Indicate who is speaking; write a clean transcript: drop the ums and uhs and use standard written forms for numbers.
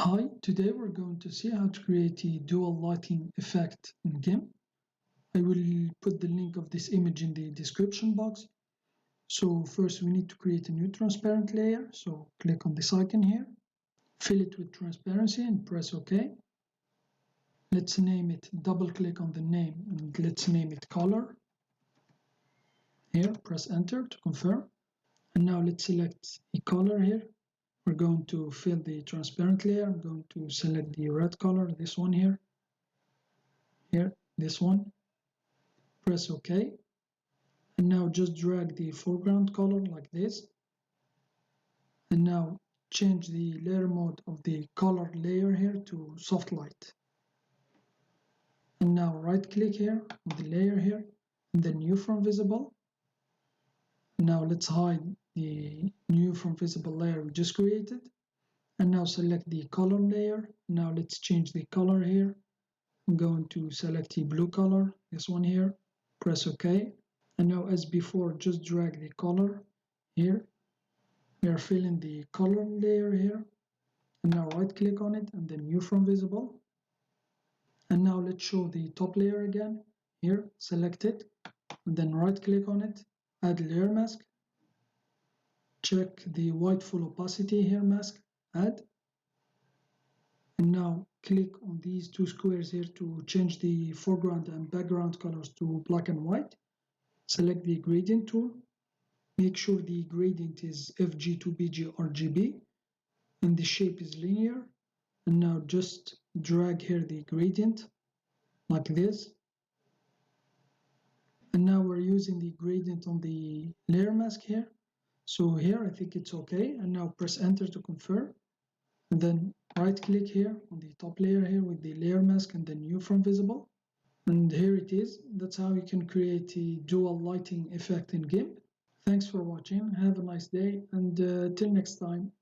Speaker 1: Hi, today we're going to see how to create a dual lighting effect in GIMP. I will put the link of this image in the description box. So first we need to create a new transparent layer. So click on this icon here, fill it with transparency and press OK. Let's name it, double click on the name and let's name it color. Here, press enter to confirm. And now let's select a color here. We're going to fill the transparent layer. I'm going to select the red color, this one here. Here, this one. Press OK. And now just drag the foreground color like this. And now change the layer mode of the color layer here to soft light. And now right click here on the layer here, and then new from visible. Now let's hide the new from visible layer we just created. And now select the color layer. Now let's change the color here. I'm going to select the blue color, this one here. Press OK. And now as before, just drag the color here. We are filling the color layer here. And now right click on it and then new from visible. And now let's show the top layer again. Here, select it and then right click on it, add layer mask. Check the white full opacity here mask, add. And now click on these two squares here to change the foreground and background colors to black and white. Select the gradient tool. Make sure the gradient is FG2BG RGB and the shape is linear. And now just drag here the gradient like this. And now we're using the gradient on the layer mask here. So here I think it's okay. And now press enter to confirm. And then right click here on the top layer here with the layer mask and then new from visible. And here it is. That's how you can create a dual lighting effect in GIMP. Thanks for watching. Have a nice day and till next time.